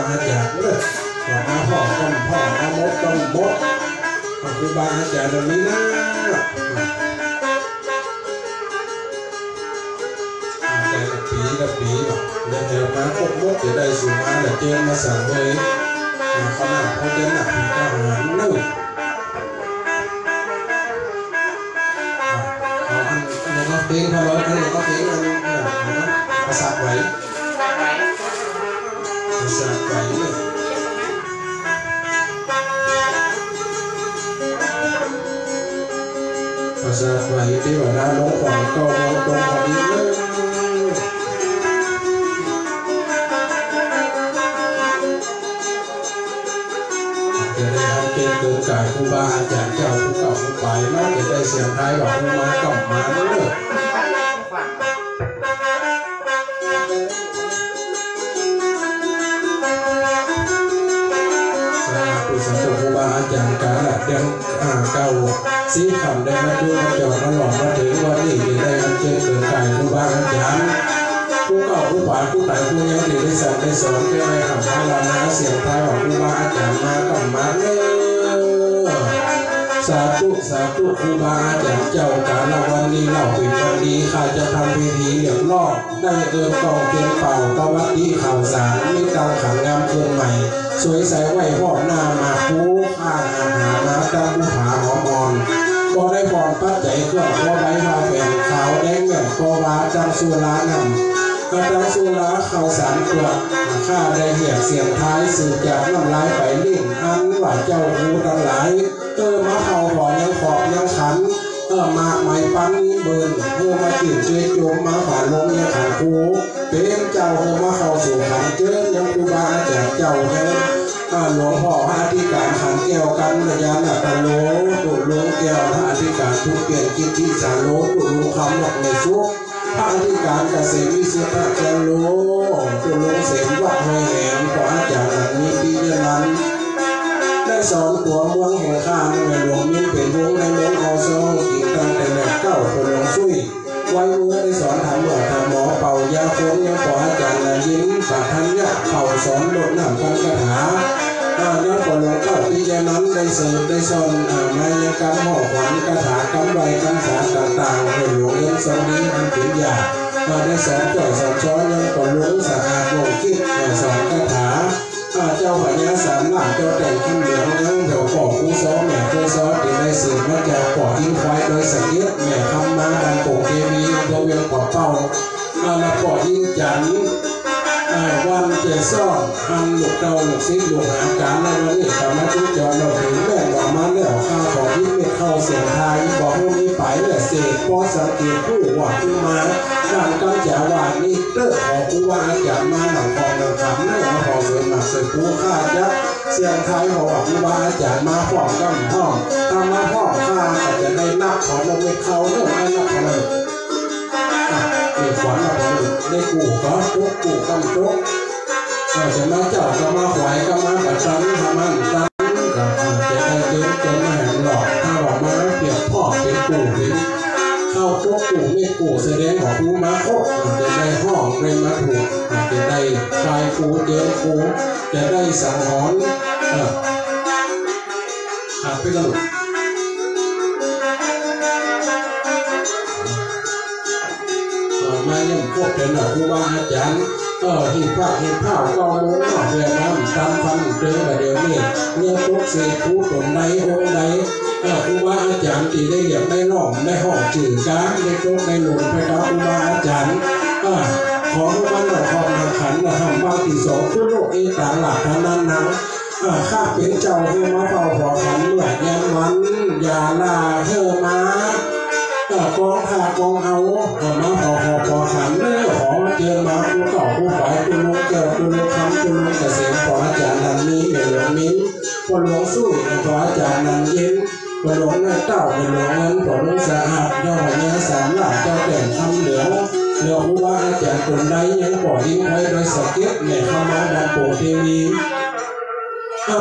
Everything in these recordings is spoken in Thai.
อาจารย์เลยบอกมาพ่อต้มพ่อมามดต้มมดครูบาอาจารย์แบบนี้นะแต่ละปีละปีเดี๋ยวเดี๋ยวมาพวกมดจะได้สูงมาเดี๋ยวเจอมาสั่งเลยเขาหนักเขาเจอหนักผีทหารนู่นเอาเพลงเขาร้องเพลงเขาเพลงภาษาไหวภาษาไหวเลยภาษาไหวที่ว่าน้าน้องขวัญก็น้องตรงพอดีเลยจะได้ทำเป็นเกินกายครูบาอาจารย์เจ้าผู้เก่าผู้ไปมาจะได้เสียงไทยบอกครูมากลับมาเลยสำหรับครูบาอาจารย์การเดินเก่าสีคำได้มาดูมาจอดมาหลอกมาถึงวันนี้ได้มันเจอเกิดกายครูบาอาจารย์ผู้เก่าผู้ป่าผู้ไหนผู้ยังดีได้สั่งได้สอนแก้ไขคำพาลานาเสียงท้ายของครูบาอาจารย์มากับมาเลยสาธุสาธุครูบาอาจารย์เจ้าการวันนี้เล่าเป็นวันดีข้าจะทำพิธีเหลี่ยมรอบได้เกินกองเพียงเป่าตวัดดีข่าวสารมีกางขังงามเกินใหม่สวยใสไหวพ่อหน้ามาคู่ข้างอาหารมาตั้งผู้หาหอมอ่อนก็ได้บอนปัดใจเครื่องก็ไว้มาเป็นขาวแดงแม่ก็ว่าจังสุรานำกระดังสุราข่าวสารตรวจข้าได้เหี่ยเสียงท้ายสืบจากน้ำลายไปลิ่นอันว่าเจ้าหูทั้งหลายมาเข่าบ่อยังขอบยังขันมาไม้ปันนี้เบิร์นมาจิ้มเจี๊ยโจมมาผ่านลมยังขันคูเป็นเจ้ามาเข้าสู่ขันเจิ้นยังครูบาอาจารย์เจ้าแห่งหลวงพ่อพระอธิการขันแก้วกันระยะหนักตะโลตุลงแก้วพระอธิการทุกเปลี่ยนกิจที่สาโลตุลงคำหลักในซุกพระอธิการเกษตรวิเศษพระแก้วโลตุลงเสมวัดห้อยแหงพระอาจารย์หลังนี้ปีนั้นได้สอนตัวเมืองแห่งข้าในหลวงมิ้นเป็นวงในเมืองเอาซองกินตั้งแต่แรกเก้าตุลงซุยไว้เมื่อได้สอนทำหมอเป่ายาคนยังขออาจารย์ละยิ้มปากทันยะเป่าสอนลดน้ำกันคาถาแล้วก็หลวงพ่อปีนั้นได้เสริมได้สอนมายังกำห่อขวัญคาถากำใบคำสาต่างๆให้หลวงเลี้ยงสอนนี้อันเป็นยาได้สอนจ่อยสอนช้อยยังก็ล้วงสะอาดลงคิดสอนคาถาเจ้าพญาสามหลังเจ้าแต่งขึ้นเหลืองยังเดี๋ยวปอกผู้ซ้อแม่ผู้ซ้อที่ได้สื่อมาจากปอกทิ้งควายโดยสังเกตแม่คำมาดันโป่งเทวีตัวเวียงปอกเป้าแล้วปอกทิ้งจันวันเจซ่อนอันลูกเต้าลูกซิกลูกหาการในวันนี้ทำมาทุกจอเราถึงแม่บอกมาแล้วข้าของที่ไม่เข้าเสียงไทยบอกพวกนี้ไปและเศษพอสังเกตผู้ว่าขึ้นมาการกำจัดว่านี่เตอร์ของผู้ว่าอาจารย์มาหนังของหนังคำเนี่ยมาพอเสริมหนักเสริมผู้ข้ายักษ์เสียงไทยของผู้ว่าอาจารย์มาฟ้องกำห้องทำมาฟ้องข้าอาจจะได้นับของเราไม่เข้าเรื่องไม่นับของเรามีขวัญเราได้กูก็ทุกกูกำทุกจะมาเจ้าก็มาหวยก็มาปัดตันทำมันตันก็จะได้เดินจนมาแห่งหลอกถ้าบอกมาเปรียบพ่อเป็นกูเป็นเข้าทุกกูไม่กูแสดงของผู้มาโคจะได้ห้องได้มาถูกจะได้คลายกูเดินกูจะได้สังหรณ์ขาดไปแล้วมายังพวกเป็นครูบาอาจารย์หินผ้าก็ล้นเรือน้ำตามฟันเจอเดี๋ยวนี้เงื่อนพวกเศษผู้ตนใดองค์ใดครูบาอาจารย์ที่ได้เรียกได้น้อมได้ห้องจื่อการได้โต๊ะได้หนุนไปกับครูบาอาจารย์ขอให้มันหล่อความขันทำบ้านที่สองทุกโลกเอตาหลักทางนั้นนะข้าเป็นเจ้าเพื่อมาเฝ้าขอขันเมื่อยันวันอย่าลาเธอมากองทากองเอามาขอขันเนื้อขอเจอมาผู้เก่าผู้ฝ่ายผู้ลุงเกี่ยวผู้ลุงคำผู้ลุงเกษมขออาจารย์นันนี้เหลืองมิ้นผู้ลุงสู้ขออาจารย์นันเย็นผู้ลุงเนื้อเต้าผู้ลุงเงินผู้ลุงสะอาดย่อเนื้อสามหลักเจ้าแต่งคำเหลืองผู้ว่าอาจารย์คนใดยังปล่อยทิ้งไว้โดยสเก็ตแม่เข้ามาดันโป่งเทวี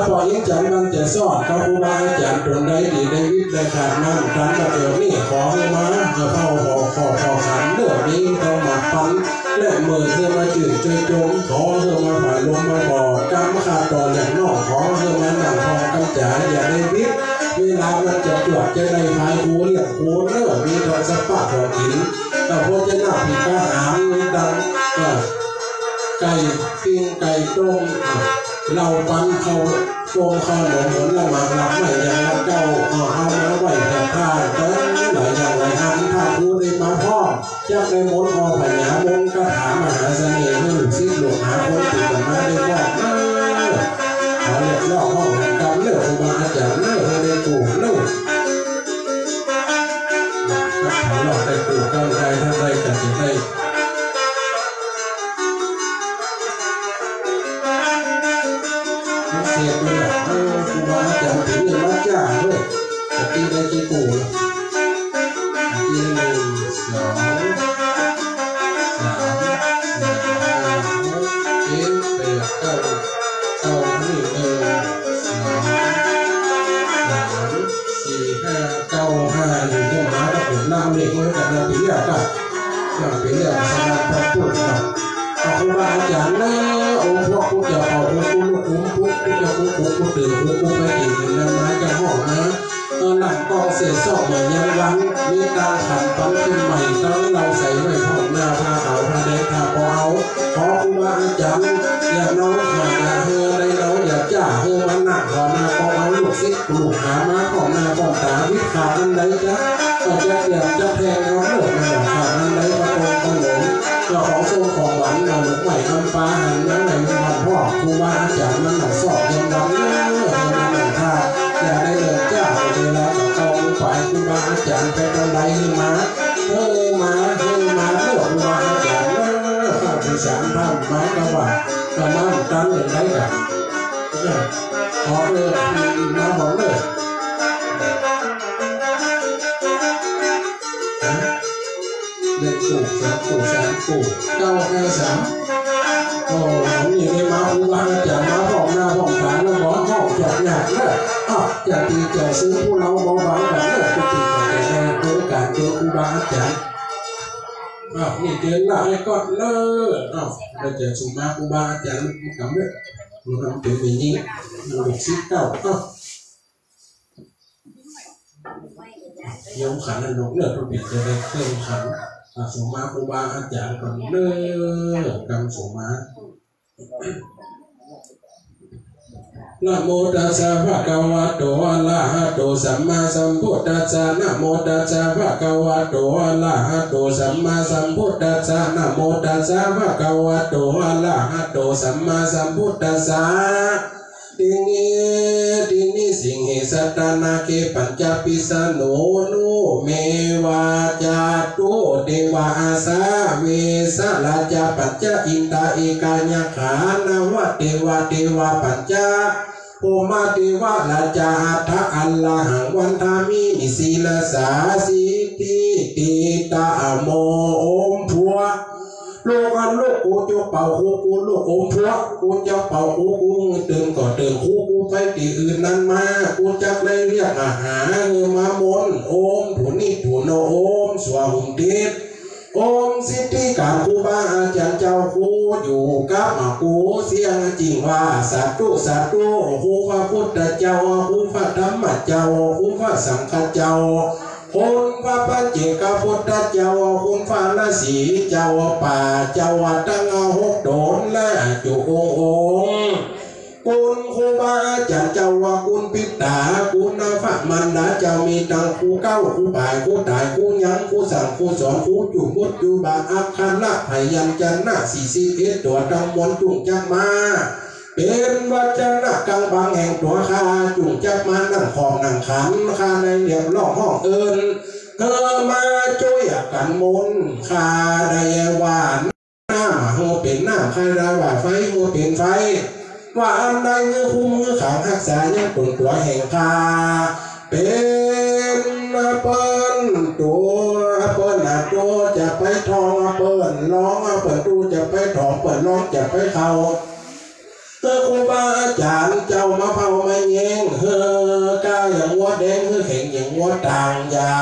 พอยิ่งจันมันจะสอนเขาครูบาอาจารย์ตรงใดดีได้วิทย์ได้ขาดมันการมาเดี๋ยวนี้ขอให้มาเข้าขอขันเรื่องนี้ต้องมาปันและมือเธอมาจืดใจจมขอเธอมาผ่านลมมาบ่อกำ ต่ออย่างนอกของเพื่อมาหนังทองกำจ๋าอย่าได้วิทย์เวลามันจะตรวจจะได้พายคูเรียกคูเนอมีทองสปะทองหินแต่พอจะหน้าผีกระหามมีดังไก่ปิ้งไก่ต้มเราปั้นเขาโกงข้าวหลงเหมือนละหมาดหลับไม่อย่างละเก้าเอามาไหวแต่ผ้าแต่หลายอย่างหลายอันถ้าคูได้มาพ่อจะในมนต์พอพญามนต์ก็ถามมหาเสน่ห์ให้หลุดสิ้นหลุดหาคนติดกันมาได้ก็เอาเรียกล่อห้องกับเลือกครูบาอาจารย์เลือกให้ได้กูเลือกถ้าหลอกได้กูก็ได้ถ้าได้ก็จะได้เสียไปแล้วครูบาอาจารย์ถึงจะมาจ้าด้วยแต่ตีได้กี่กูตีได้1 2 น้ำเล็กมันกับน้ำปีเรียกก็น้ำปีเรียกสำหรับพระพุทธเจ้าครูบาอาจารย์นะองค์พระพุทธเจ้าเอาองค์ลูกองค์พุทธเจ้าองค์พุทธตื่นองค์พุทธไปกินน้ำไม้กันห้องนะหลังกองเศษซอกเหมือนยังวังมีตาขันปั้นขึ้นใหม่ตั้งเราใส่ไว้ผ่องหน้าผ้าขาวผ้าแดงผ้าปอเอาขอครูบาอาจารย์อยากน้องมาเฮอได้น้องอยากจ่าเฮอมันหนักขอหน้าปอเอาลูกซิกลูกหามาของหน้าของตาวิขาดนั่นได้จ้ะก็จะเกี่ยวจะแทงน้องเลิกมาขาดนั่นได้ประตงขนมก็ของโซ่ของหวานเราหนุกไหวคำปลาหันน้ำไหลมันพ่อครูบาอาจารย์มันหนักสอบยังดังเมันหนักท่าอย่าได้เลยจ้าเวลาต่อฝ่ายครูบาอาจารย์ไปตอนใดมามาเลือกครูบาอาจารย์ข้าพิสารทำมาก็ว่าก็มาตั้งเลยได้กันขอเลยมาบอกเลยเด็กปู่3 ปู่953โอ้ผมอยู่ในมาครูบาอาจารย์มาห้องหน้าห้องฐานแล้วหมอห้องจอดหนักเลยอยากตีจะซื้อผู้เราเบาบางแบบนี้ก็ตีแต่ในโอกาสเจอครูบาอาจารย์นี่เจอหน้าไอ้ก้อนเลยเราจะสุมาครูบาอาจารย์มันทำเนี่ยมันทำถึงอย่างนี้มันซิกเก้ายมขันนกเลือดตัวปิดจะได้เครื่องขันสุมาครูบาอาจารย์ก่อนเลิกกำสุมานะโมตัสสะภะคะวะโตอะระหะโตสัมมาสัมพุทธัสสะนะโมตัสสะภะคะวะโตอะระหะโตสัมมาสัมพุทธัสสะนะโมตัสสะภะคะวะโตอะระหะโตสัมมาสัมพุทธัสสะตินิสิงหิสัตตนาเคปัญจปิสโนนุเมวาจาตุเทวาอาสาเวสลาจาปัญจอินตาเอกายขานาวะเทวาปัญจโอมาเทวะลาจาทะอัลลังวันทามินิสีลาสาสิติติตาโมอมพัวโลกันโลกกูจะเป่ากูโลกอมพัวกูจะเป่ากูเดินก่อนเดินกูไปที่อื่นนั้นมากูจักเลยเรียกอาหารมามนโอมถูนี่ถูนโอมสวาหุมเดชโอมสิทธิการครูบาอาจารย์เจ้าครูอยู่กับกูเสียงจริงว่าสาธุครูพระพุทธเจ้าครูพระธรรมเจ้าครูพระสังฆเจ้าคุณพระปัจเจกพุทธเจ้าคุณพระฤาษีเจ้าป่าเจ้าตั้ง6 โดนและจุองคุณครูบาอาจารย์เจ้าคุณปิตาคุณพระมันดาเจ้ามีตังครูเก้าครูป่ายครูตายครูยังครูสั่งครูสอนครูจุมุดจุบาอักขันละพยัญชนะ41 ตัวทั้งมวลจุงจักมาเป็นวัจนะกังบางแห่งตัวข้าจุงจักมานั่งของนั่งขันข้าในเรียบร้องห้องเอิญเธอมาช่วยกันมนข้าได้หวานน้ำหัวเป็นน้ำข้าได้ว่าไฟหัวเป็นไฟว่าอันใดมือคู่มือขางหักษายังตุ่นตัวแห่งข้าเป็นเปิ้นตัวจะไปทองเปิ้นร้องเปิ้นตูจะไปทองเปิ้นร้องจะไปเขาครูบาอาจารย์เจ้ามาเผามาแยงก้าอย่างวัวแดงแข็งอย่างวัวต่างยา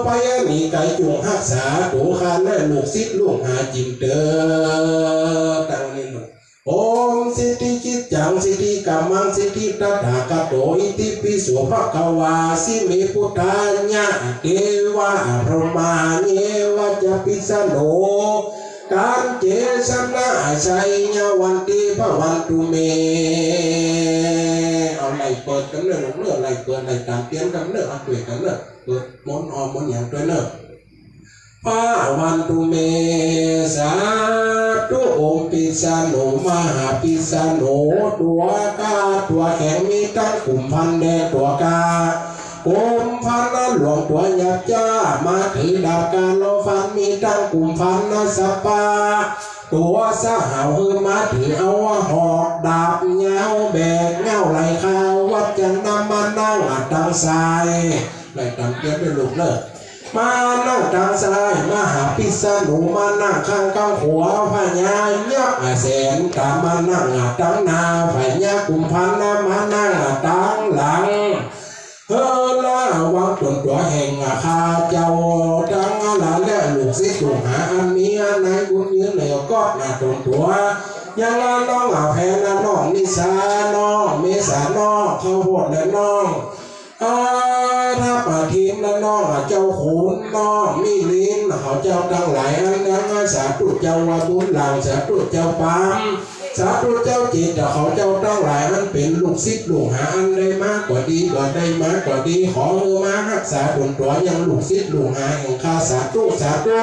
ไปมีไก่จุงหักษาตัวคานแม่ลูกศิษย์ลูกหาจิมเตอตั้งนี่โอมสิทธิจิ จังสิทธิกัมมังสิทธิตถาคตโตอิติปิโสภควาสิเมพุทธาญะเทวะพรหมาเยวะจะปิสโนการเจสนาชัยญวันติภวันตุเมเอาไหลเปิดกันเนื้อเนื้อไหลเปิดไหลตามเตียนกันเนื้อเอาด้วยกันเนื้อเปิดมนออมมนอย่างด้วยเนื้อภวันตุเมสาธุองค์ปิสาโนมหาปิสาโนตัวกาตัวแข็งมีตั้งกลุ่มพันแดตัวกากุมพันหลวงตัวหยับจ้ามาถือดาบการโลฟันมีตั้งกลุ่มพันนะสปาตัวสหาวคือมาถือเอาว่าหอกดาบเงาแบกเงาไหลข้าววัดจันน้ำมันนั่งอัดดังทรายไหลตังเกียบด้วยลูกเลิกมานั่งทางซ้ายมาหาปิสาหนูมานั่งข้างก้าวหัวพญายักษ์แสนตามมานั่งตั้งนาพญากลุ่มพันนะมานั่งตั้งหลังเฮล่าวางตนตัวแห่งข้าเจ้าตั้งหลานและลูกศิษย์ลูกหาอันมีอันไหนบุญยืนเหนือก็หน้าตนตัวยังน้องแพนน้องนิสาน้องเมษาน้องข้าวโพดและน้องถ้าป่าทีมและน้องเจ้าขุนน้องมีลิ้นเขาเจ้าตั้งหลายอันนั้นสาธุเจ้าวาบุญหลังสาธุเจ้าปามสาธุเจ้าจิตเขาเจ้าตั้งหลายอันเป็นลูกศิษย์ลูกหาอันได้มากกว่าดีก็ได้มากกว่าดีขอเอมารักษาตนตัวยังลูกศิษย์ลูกหาแห่งข้าสาธุสาธุ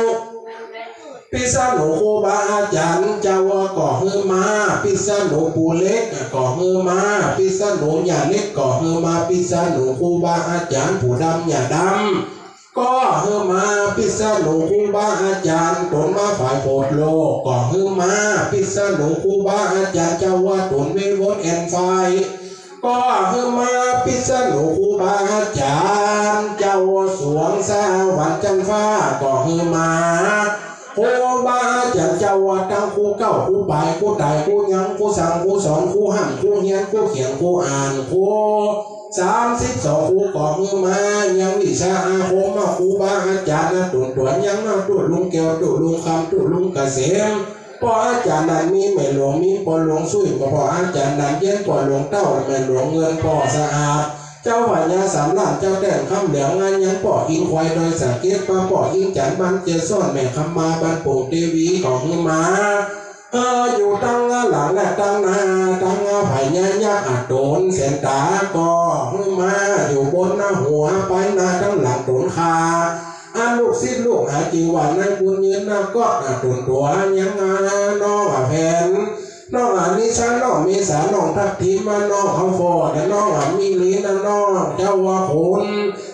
ปิสาโนครูบาอาจารย์เจ้าก่อเฮือมาปิสาโนปูเล็กก่อเฮือมาปิสาโนหยาเล็กก่อเฮือมาปิสาโนครูบาอาจารย์ผู้ดำหยาดำก็เฮือมาปิสาโนครูบาอาจารย์ตนมาฝ่ายโพดโลกก่อเฮือมาปิสาโนครูบาอาจารย์เจ้าว่าตนเววดแอนไฟก็เฮือมาปิสาโนครูบาอาจารย์เจ้าสวงสาวันจันฟ้าก็เฮือมาครูบาอาจารย์เจ้าว่าตั้งครูเก้าครูปลายครูตายครูยังครูสั่งครูสอนครูห้ามครูเฮียนครูเขียนครูอ่านครู32ครูก่อมือมายังวิชาอาคมมาครูบาอาจารย์นะตุ่นตัวยังมาตุ่นลุงแก้วตุ่นลุงคำตุ่นลุงเกษมพออาจารย์นั้นมีแม่หลวงมีปอหลวงสุยพออาจารย์นั้นเย็นปอหลวงเต้าแม่หลวงเงินปอสะอาดเจ้าพญาสามล้านเจ้าแต่งคำเหลืองงานยังปออินควายโดยสังเกตปลาปออินจันบันเจซ่อนแม่คำมาบันโป่งเทวีของมาอยู่ตั้งหลังและตั้งนาตั้งพญายักษ์โดนเส้นตาก็มาอยู่บนหน้าหัวไปหน้าตั้งหลังโดนคาลูกศิษย์ลูกหาจีวันนั่งบุญยืนนั่งก็ตุ่นตัวยังน้องแผ่นน้องนิชาน้องเมษาน้องทักทีมาน้องเขาฟอแต่น้องมีลีนน้องเจ้าว่าคน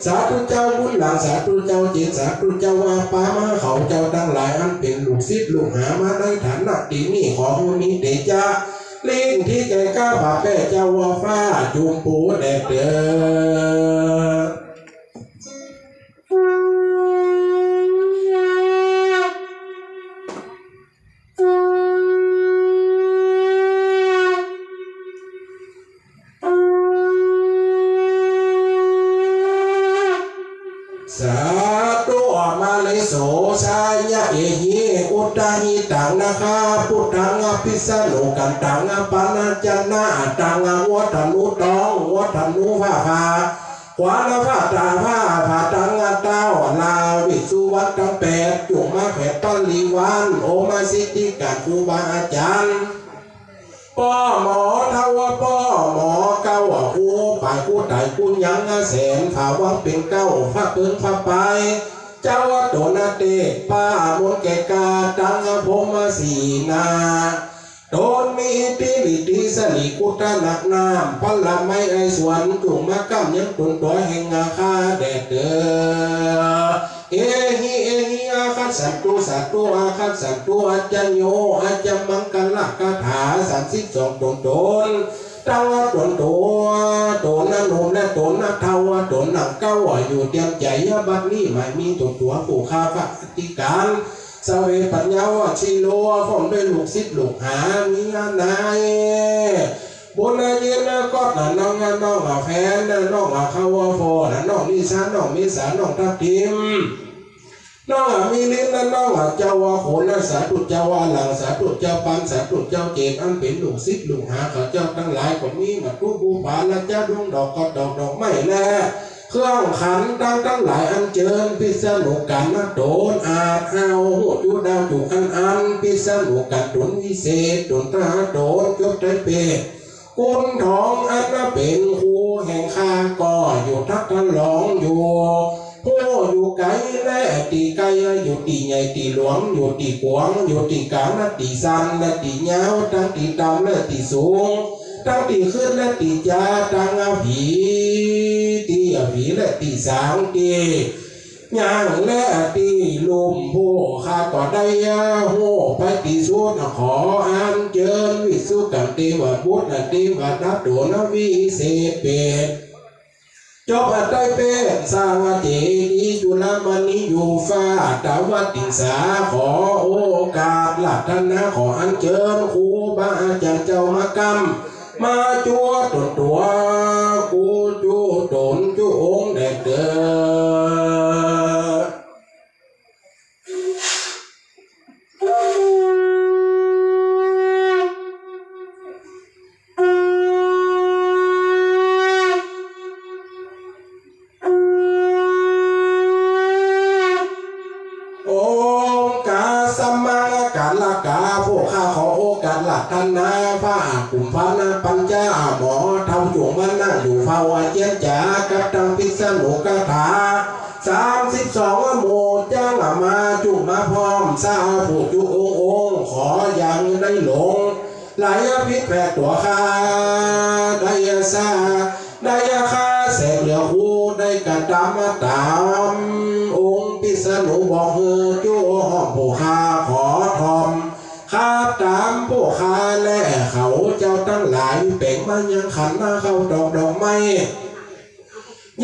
สาธุเจ้าบุญหลังสาธุเจ้าจิตสาธุเจ้าว่าป้ามาเขาเจ้าตั้งหลายอันเป็นลูกศิษย์ลูกหามาในฐานะดีนี่ขอมีเดชะลิงที่แก่ก้าบาแป้เจ้าว่าฟ้าจุมปูแดดเดือสาธุมาเลยโสชายะเอหิอุตตาหิตังนะคะพุทธังปิสาโนกันตังปานาจันนาตังวัฏนุตองวัฏนุภาภาขวาละภาตาภาภาตังเต้าลาวิสุวัตตังแปดจุมาแผดปลีวันโอมาสิทธิการครูบาอาจารย์ป้อหมอเทวป้อหมอเก้าหูป่ายผู้ตายผู้ยังแสนฝ่าวังเป็นเก้าพระเพิ่งพระไปเจ้าโดนาเตป้ามนแก่กาตังพมสีนาโดนมีติลิติสลิกุตนักน้ำพันละไม่ไอสวนจุงมากำยังตุนตัวแห่งคาแดดเดือเอหิอาคัตสัตตุสัตตุอาคัตสัตตุอาจโยอาจมังกัลละคาถา32ตนตั้งตนตัวนั่นโนมและตนนักเทวตนนักเก้าอยู่เตรียมใจบัดนี้ไม่มีตัวผู้ข้าพระติการสเวปัญญาวชิโลผมด้วยลูกศิษย์ลูกหามีงานไหนบุญยืนก็น้องแฟนน้องเขาวฟอน้องนิสาน้องเมษาน้องทับทิม น้องมีลิ้นและน้องเจ้าว่าโขนและสาธุเจ้าว่าหลังสาธุเจ้าปันสาธุเจ้าเจตอันเป็นลูกศิษย์ลูกหาข้าเจ้าทั้งหลายก็มีมากู้บูผาและเจ้าดวงดอกก็ดอกไม้แลเครื่องขันตั้งหลายอันเจิญพิษณุกันนะโดนอาเอาหัวจูดาวจูอันพิษณุกันโดนวิเศษโดนตาโดนจบใจเปกุนทองอันเป็นครูแห่งข้าก็อยู่ทักทะลองอยู่ผู้อยู่ไกลและตีไกลอยู่ตีใหญ่ตีหลวงอยู่ตีกวางอยู่ตีกลางและตีสั้นและตียาวทั้งตีต่ำและตีสูงทั้งตีขึ้นและตีจ้าทั้งผีและตีสางตีย่างและตีลมผู้ข้าก็ได้หูไปตีสุดขออันเจิญวิสุกันเทวบุตรเทวดาโดนวิเศษเป็นจบได้เป็นสร้างเจดีย์จุลามณีอยู่ฟ้าดาวติงสาขอโอกาสหลักท่านนะขออันเจิญครูบาอาจารย์เจ้ามากรรมมาจัวตัวกูจูตนจูองเด็กเด้อท่านนาพระกุมภานาปัญจหมอเท่าจวงมันนั่งอยู่เฝ้าเจียนจ๋ากับตังพิษณุกถา32โมจ้างมาจุมาพร้อมสาวผูกจุองขออย่างได้หลงไหลพิษแผดตัวข้าได้ซาได้ข้าแสงเหลือหูได้กระตามตามองค์พิษณุบอกเฮอจุห้องผู้ข้าขอทอมข้าตามผู้ข้าและเขาเจ้าตั้งหลายเป่งมันยังขันมาเข้าดอกไม้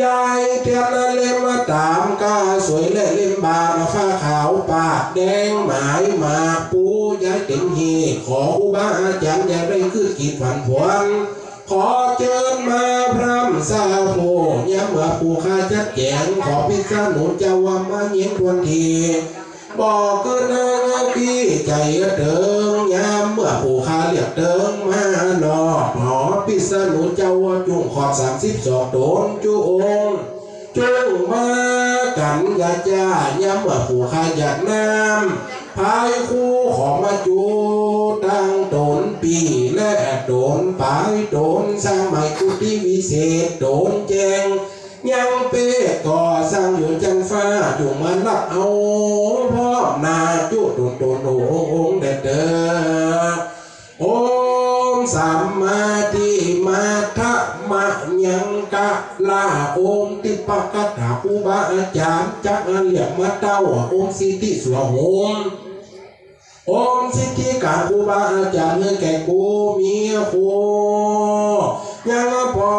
ยายเทียนเล่มมาตามก้าสวยและเล่มบานฟ้าขาวปากแดงหมายมาปูยายเต็มหีขอครูบาอาจารย์อย่าได้ขึ้นกีดฝันผวนขอเชิญมาพรำสาโพย้ำว่าผู้ข้าจัดแจงขอพิษณุเจ้าว่ามาเย็นทวนทีบอกคือนางพี่ใจเติงยามเมื่อผู้ข้าเรียกเติงมาหนอหอพิษณุเจ้าจุงขอด32โดนจุองจุงมากันยาจ้ายามเมื่อผู้ข้าอยากน้ำพายคู่ขอมาจูตั้งโดนปีและโดนปายโดนสร้างใหม่กุฏิวิเศษโดนแจงยังเป้ก่อสร้างอยู่จันฟ้าจุงมันรับเอาพ่อนาจุโดนองเด้อโอมสัมมาทิมาทะมะยังกะลาโอมติปะกะถาครูบาอาจารย์จักเรียกมาเต้าโอมสิทธิสวโหมโอมสิทธิการครูบาอาจารย์เมื่อแก่กูมีครูยังพ่อ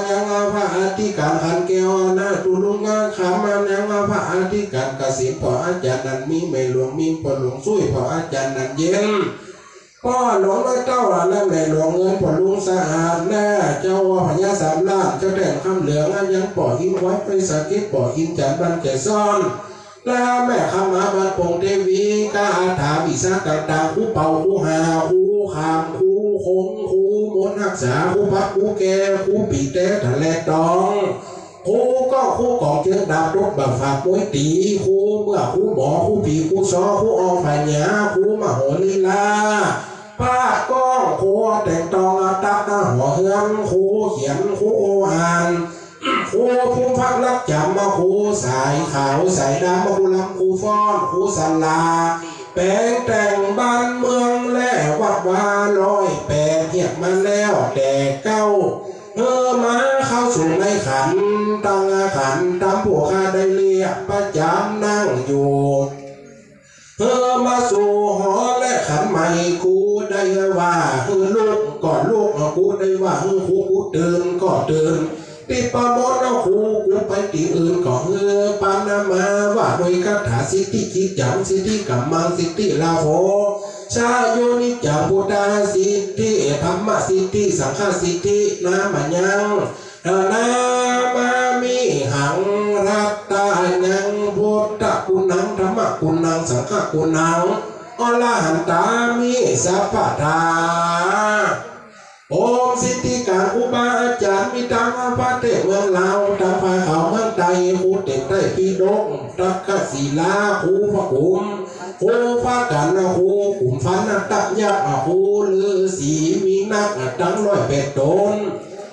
ยังพระอธิการขันแก้วนาตุลุงาขามยังพระอธิการกสิณพ่ออาจารย์นั้นมีไม่หลวงมีพ่อหลวงซุยพ่ออาจารย์นั้นเย็นพ่อหลวงเจ้าและแม่หลวงเงินพ่อลุงสะอาดแน่เจ้าพญาสามล้านเจ้าแดงคำเหลืองยังป่อหินไว้ไปสักกิจป่อหินจันทร์บันแก่ซ่อนแล้วแม่ขมาบันปงเทวีกาถาวิสาต่างๆคู่เป่าคู่หาคู่ขามคู่คงคู่มนหักษาคู่พักคู่แก่คู่ปีเต้ทะเลตองคู่ก็คู่กองเชือกดาบรถบังฝากมวยตีคู่เมื่อคู่หมอคู่ผีคู่ซอคู่อองฝ่ายหยาคู่มโหลีลาป้าก้องคู่แต่งตองตักหัวเฮือนคู่เขียนคู่อ่านครูผู้พักรักจำมาครูสายขาวสายดำมาครูลำครูฟ้อนครูสันลาแปลงแต่งบ้านเมืองและวัดวา108เหียบมาแล้วแต่เก้ามาเข้าสู่ในขันตั้งขันตามผู้ข้าได้เรียกประจำนั่งอยู่มาสู่หอและขันใหม่กูได้ว่าลูกก่อนลูกกูได้ว่ากูตื่นก็ตื่นติปะมดเอาครูกูไปตีอื่นก็ปานามาว่าโดยคาถาสิทธิจิตจังสิทธิกัมมังสิทธิลาโภชาโยนิจังพุทธาสิทธิธรรมสิทธิสังฆสิทธินามัญญังนามามิหังรัตตายังพุทธคุณังธ รรมกุณังสังฆกุณังอรหันตามิสัพพทาโอมสิทธิการครูบาอาจารย์มีทางพระเทพเมืองลาวทางภาเขาเมืองไทยครูเต็มใต้ปีดกตักกศิลาครูพระกุมครูพระกันครูกลุ่มฟันตักยักษ์ครูฤาษีมีนักตั้ง108 ตน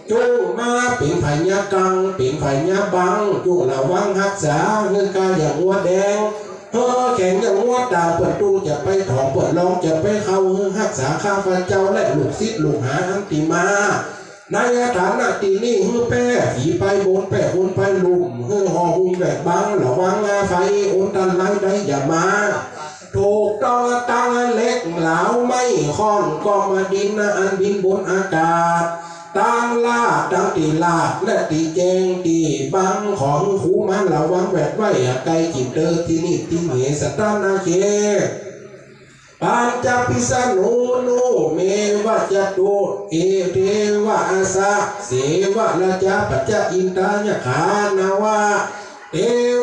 จูมาเป็นไผ่ยากังเป็นไผ่ยาบังจูระวังรักษาเงินการอย่างวัวแดงแข่งอย่างวัวดาวเปิดตู้จะไปถองเปิดลองจะไปเข้ารักษาข้าพเจ้าและลูกศิษย์ลูกหาอันติมาในฐานะที่นี่แป้ผีไปบนแป้คนไปลุมหอหุ่มแบบบังระวังไฟอุนตันไล่ได้อย่ามาถูกต้องตั้งเล็กเหลาไม่ค่อนก็มาดินอันบินบนอากาศตั้งลาดตั้งตีลาดและตีแจงตีบังของหูมันระวังแวดไว้ไกลจิตเตอที่นี่ที่เหสตานาเคปัญจพิสนุนุเมวัจตุเอเทวะอาสะเสวะราชปัจจอินทายขานาวะเท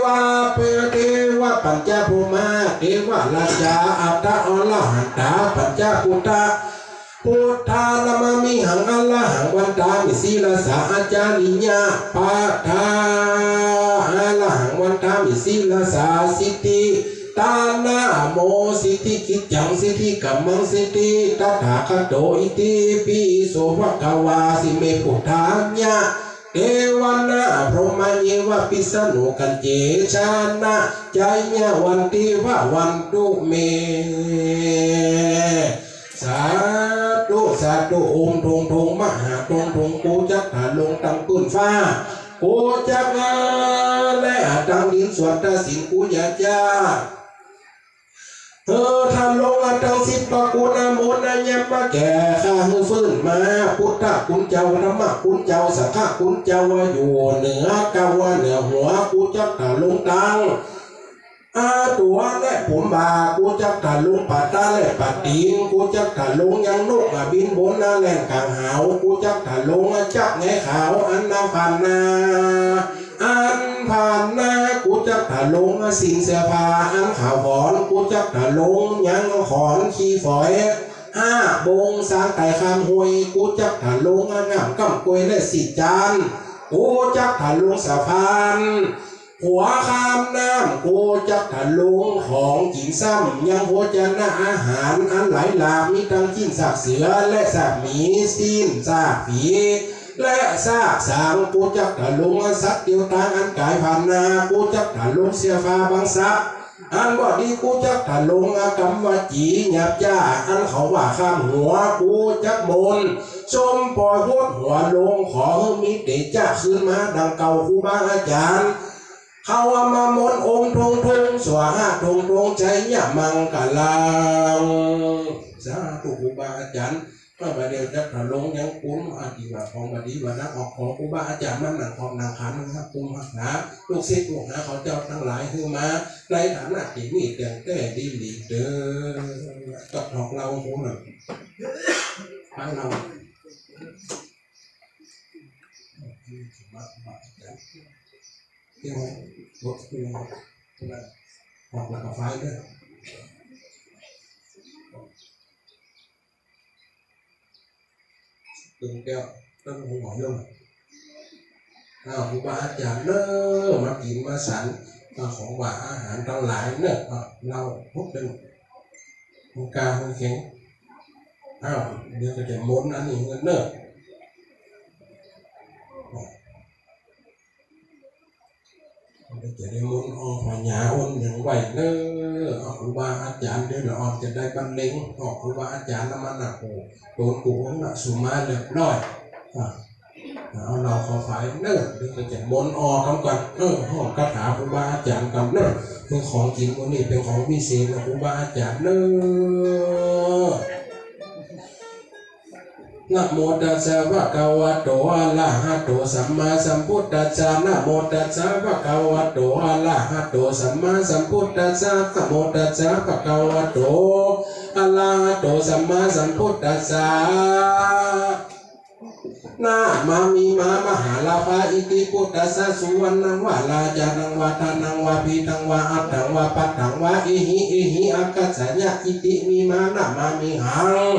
วะเปเทวะปัญจภูมาเทวะราชาอัตตะอรหันตาปัญจพุทธะพุทธานามามิหังอัลละหังวันตามิศีลสาอาจาริญาปัฏฐาอัลละหังวันตามิศีลสาสิทธิตานาโมสิทธิกิจจังสิทธิกัมมังสิทธิตถาคโตอิติปิโสภะคะวาสิเมพุทธาญะเทวนาพรหมเยวะปิสนุกันเจชานะใจญะวันติวะวันตุเมสาธุสาธุโอมทงทงมหาทงทงกูจักหาลงตั้งปืนฟ้ากูจักและตั้งดินส่วนตาสินกูอยากจะท่านลงตั้ง10 ปะกูนามนายะปะแก่ข้าฟื้นมาพุทธคุณเจ้าธรรมคุณเจ้าสังฆคุณเจ้าอยู่เหนือกาวเหนือหัวกูจักหาลงตั้งตัวและผมบากูจักตะลุงปัตตาและปัตติงกูจักตะลุงยังนกบินบนนาแหล่งกลางหาวกูจักตะลุงจักไงขาวอันนาผ่านนาอันผ่านนากูจักตะลุงสิงเสื้อผ้าอันขาวหอนกูจักตะลุงยังขอนขี้ฝอย5 บงสร้างไก่คำหวยกูจักตะลุงงามกำกวยและสิจานกูจักตะลุงสะพานหัวข้ามน้ำกูจักถลุงของกินซ้ำยังโภชนะอาหารอันหลายหลากมีทั้งกินซากเสือและซากหมีสิ้นซากผีและซากสางกูจักถลุงสัตว์เดียวทางอันกายผ่านนากูจักถลุงเสียฟ้าบางซักอันว่าดีกูจักถลุงกำว่าจีหยาบจ้าอันเขาว่าข้ามหัวกูจักมนชมปล่อยหัวลงขอให้มีเตจ้าขึ้นมาดังเก่าครูบาอาจารย์เขาว่ามามนองค์ทงทงสวาทงทงใจยะมังกะลังสาธุครูบาอาจารย์พระบาเดียวจักรลงยังคุ้มอาทิวะของบดีวะนะออกของครูบาอาจารย์มันหนังของนางขันนะครับคุ้มหักหนาลูกศิษย์ลูกหาเขาเจ้าทั้งหลายคือมาในฐานะที่มีแต่แต่ดีหลีเด้อกับทองเราหูหนึ่งฟังเราเที่ยวรถคืออะไรออกหลักไฟด้วยตึงแก้วตั้งหัวเรื่องครูบาอาจารย์เนอะมากินมาสันของหวานอาหารทั้งหลายเนอะเราพบเป็นมุกามุกเข็งเดี๋ยวจะม้วนอันนี้เงินเนอะจะได้มุนออกมาหยาอ้นอย่างไหวเนอครูบาอาจารย์เดี๋ยวเราจะได้บรรเลงออกครูบาอาจารย์น้ำมันหนักโดนกูหนักสุมาเรียบร้อยเอาเราขอฝ่ายเนอเดี๋ยวจะมุนออกกันก่อนห้องคาถาครูบาอาจารย์กันเนอเป็นของจริงวันนี้เป็นของพิเศษนะครูบาอาจารย์เนอนะโมตัสสะภะคะวะโตอะระหะโตสัมมาสัมพุทธัสสะนะโมตัสสะภะคะวะโตอะระหะโตสัมมาสัมพุทธัสสะนะโมตัสสะภะคะวะโตอะระหะโตสัมมาสัมพุทธัสสะ นามามีมามหาลาภาอิติพุทธัสสะสุวรรณังวาลาจานังวาทานังวาพีทังวาอัตถังวาปัตถังวาเอหิอากัสสะญะอิติมีมานามามีหัง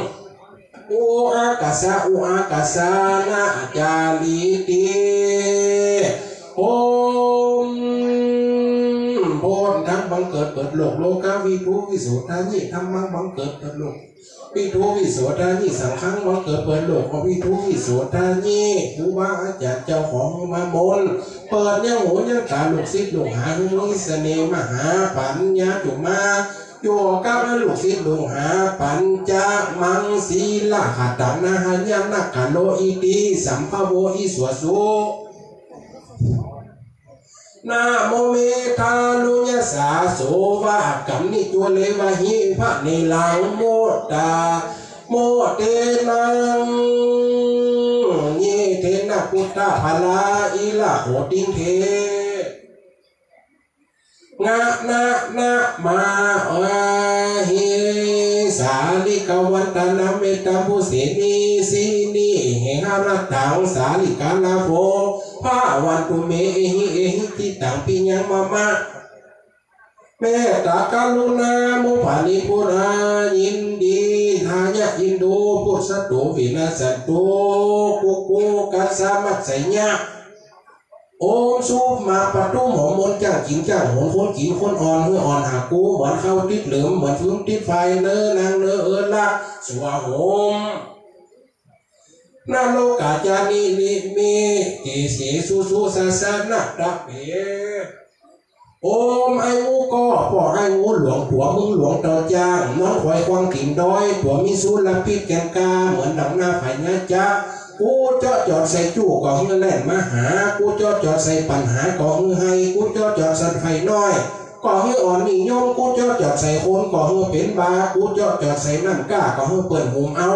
อุอากัสสะอุอากัสสะนาจาลิติโอมโพนทั้งบังเกิดเปิดโลกโลกาวิทูวิสุทธานิธรรมังบังเกิดเปิดโลกวิทูวิโสทานิสังฆังบังเกิดเปิดโลกของวิทูวิโสทานิครูบาอาจารย์เจ้าของมาบนเปิดยังหูยังตาลูกศิษย์ลูกหาลูกเสน่ห์มหาปัญญาจุมาโยกับลูกศิษย์ลูกหาปัญจมังสีละขัตนาหัญญานักขโลอิติสัมภโวอิสวสุนาโมเมธาลุยสาโสวะกัมนิจุเลวะหิพระเนลังโมตาโมเตนังเยเทนะพุทธภาลาอิละโหติเทงะนะมาเฮสาลิกวันตนาเมตตาภูเสนีสีนีเหหรัตถังสาลิกาลาโภพระวันตุเมเอหิทิตังปิญญังมะมะเมตตากรุณามุปานิปุรายินดีทายะอินโดพุทธสัตโตวินาสัตโตกุกุกัสสะมัจฉญะโอมสุมาปะตุ้มหอมมนจ้างกินจ้างหงคนกินคนอ่อนเฮืออ่อนหากูเหมือนเข้าติดเหลือมเหมือนฟื้นติดไฟเนื้อนางเนื้อละสวะโหมนาโลกาจานิลิเมติเสสุสาสนะตะเปโอมไอ้งูก็ปอไอ้งูหลวงผัวมึงหลวงต่อจ้างน้องควายควางกิ่งด้อยผัวมีสูลพิษแกงกาเหมือนดังหน้าไผ่ญาจ้ากูเจาะจอดใส่จู่ก่อเฮือแล่นมาหากูเจาะจอดใส่ปัญหาก่อเฮือให้กูเจาะจอดสันไฟน้อยก่อเฮืออ่อนนิยมกูเจาะจอดใส่คนก่อเฮือเป็นบากูเจาะจอดใส่นั่นก้าก่อเฮือเปิดหุมเอา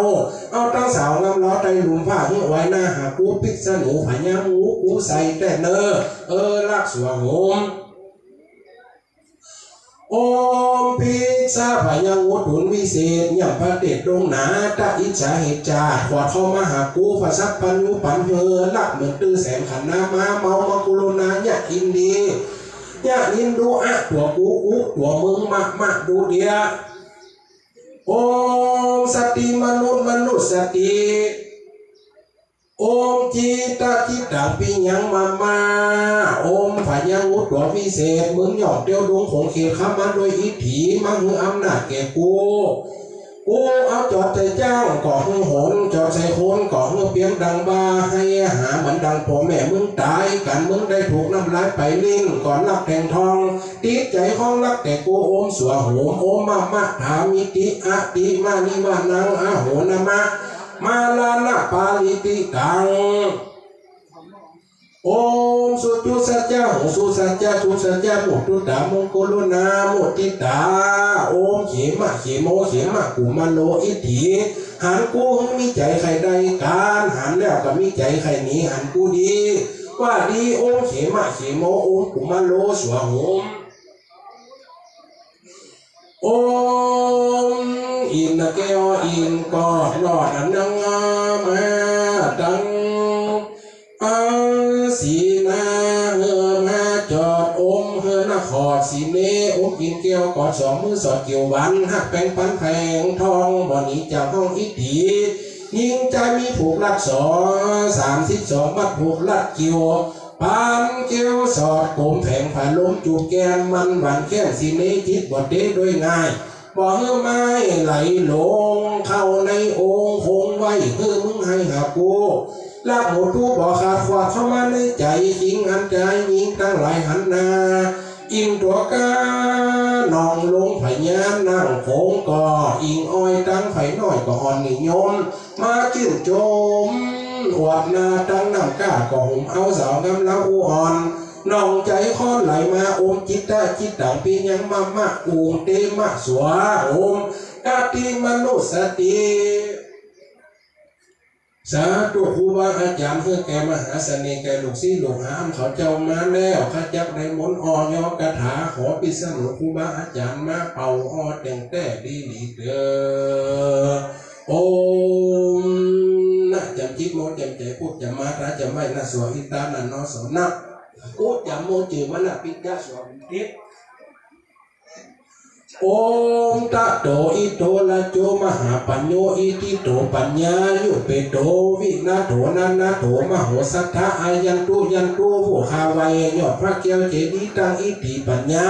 ตั้งสาวงามล้อใจหลุมผ้าเฮือไว้หน้าหากูปิดสนูผายาหมูกูใส่แต่เนอลักสวงโหมโอมพิษาพยังวุฒุนวิเศษย่ำพระเดชดงหนาตาอิจฉาเหตุจาขวดเข้ามาหากูภาษาปัญญุปันเฮลักเหมือนตื้อแสงขันนามาเมามากุโลนายะอินดียะอินดูอะตัวกูตัวมึงมะดูเดียโอมสติมนุษย์สติโอมจิตาจิตังปิญญังมาโอมพยังวุฒตัววิเศษมึงหยอกเดียวดวงของเขตข้ามาโดยอิทธิมังหืออำนาจแก่กูเอาจอดใจจ้างก่อหือหนจอดใจโคนก่อหือเปียงดังบาให้หาเหมือนดังพ่อแม่มึงตายกันมึงได้ถูกน้ำลายไปลิ้นก่อนรักแทงทองติดใจห้องรักแต่กูโอมสวะโหมโอมมะถามิติอะติมานิวานังอะโหนามะมาลานะปาลิติกังโอมสุจุสัจจะหงสุสัจจะจุสัจจะมุตุตามงกุลนามุติตาโอมเขมะเขโมเขมะกุมาโลอิทธิหันกูมีใจใครใดการหันแล้วก็มีใจใครหนีหันกูดีว่าดีโอมเขมะเขโมโอมกุมาโลสวะโหมโอมอินเกออินก็รอดอันนังมาดังสีนาเฮือมาจอดอมเฮือนขอดสีเนอมกินเกี่ยวกอดสองมือสอดเกี่ยววันหักแป้งปันแพงทองบ่อนี้จากห้องอิทธิยิ่งใจมีผูกรัก32มัดผูกรัดเกี่ยวปันเกี่ยวสอดโกมแผงผ่าลมจูบแกนมันหวานแค่สีเนจิตบดเด้ด้วยง่ายบ่เฮือไม้ไหลลงเข้าในองค์คงไว้เฮือมึงให้หากูลักหมดทุกบ่ขาดขวาเข้ามาในใจจริงอันใจยิงตั้งหลายหันนาอินตัวกานองลงไผ่ยานนั่งโขงก่ออิงอ้อยตั้งไผ่น้อยก่อนนิยมมาจิ้นโจมอวดนาตั้งน้ำก้าก่อหุ่มเอาสาวงามแล้วอูอ่อนน้องใจค้อนไหลมาโอมจิตตาจิตต่างปียังมะอูงเตมะสวาโอมกาติมนุสติสาธุครูบาอาจารย์เพื่อแกมหาเสน่ห์แกลูกศิษย์ลูกหามเขาเจ้ามาแล้วข้าจักได้มนต์อ่อยกถาขอปิสนุครูบาอาจารย์มาเป่าอ้อแต่งแต่ดีเด้อโอมนะจำจิตโมจำใจ กูจะมาตาจะไม่น่าสวยอิตานันนอสนักกูจะโมจือมันน่ะปิกาสวยทิศโอมตะโตอิโตละโจมหาปัญโยอิติโตปัญญายุเปโตวินาโถนันนาโถมโหสัทธาอายันตุผู้คาวัยยอดพระเกียวเจดีตังอิติปัญญา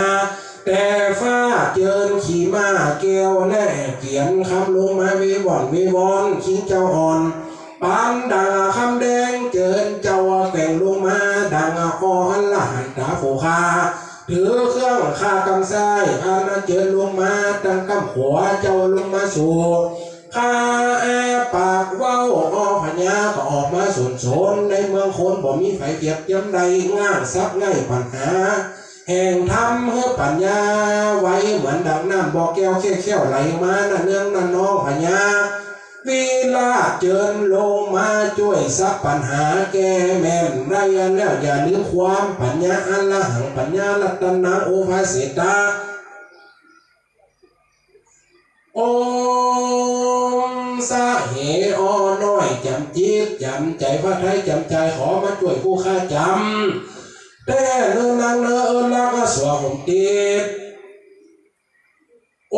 แต่ฟ้าเจิญขี่ม้าแก้วแน่เกียนคำลงมาวิวอนขิงเจ้าอ่อนปานดังคำแดงเจิญเจ้าแต่งลงมาดังคอหันละหันตาโผคาถือเครื่องข้ากำซ้ายอาณาเจิญลงมาดังกำหัวเจ้าลงมาสู่ข้าปากว้าวอพญาก็ออกมาสนในเมืองคนบ่มีไฟเปียกย้ำใดง่างซับง่ายปัญหาแห่งทำเพื่อปัญญาไว้เหมือนดังน้ำบ่อแก้วเขี้ยวไหลมาน่ะเนื่องนั่นน้องพญาวิลาเจิญลงมาช่วยซับปัญหาแก้แม่นได้แล้วอย่าลืมความปัญญาอันละหังปัญญาลัตนาโอภาเสตาโอมสาเหอน้อยจำจิตจำใจพระไทยจำใจขอมาช่วยผู้ข้าจำแต่เนื้อนางเนื้อลักสวะผมติดโอ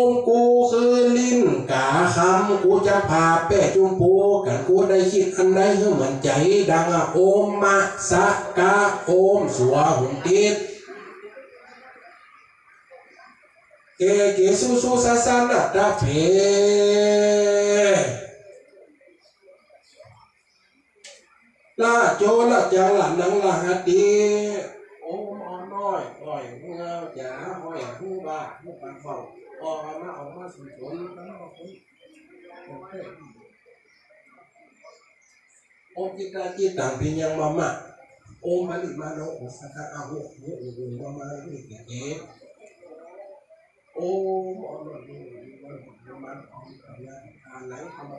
มกูคือลิ้นกาคำกูจะพาแป้จุมปูกันกูได้คิดอันใดให้เหมือนใจดังโอมมะสะกะโอมสวะผมติดเกสู้ซาซานัดดาเพลาโจละจังละนังละหัดดีโอ้น้อยอ่อยเงาจ๋าอ่อยผู้บ้าผู้ปันเฝ้าออกมาสุนทรโอกิตาจิตังพิยังมามะโอมาลิมาโนอุสกะอาหุหุมาลิเกโอ้มันอะไรทำไม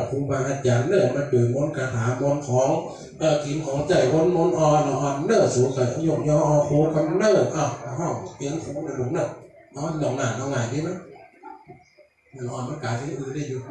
ครูบาอาจารย์เนื้อมาดูมนคาถามนของกินของใจมนอ่อนเนื้อสูงกับยกยอโคกับเนื้อห้องเปลี่ยนครูในหลุมเนื้อน้องหลงหน้าน้องไงดีไหมมันอ่อนมันกลายเป็นอื่นได้อยู่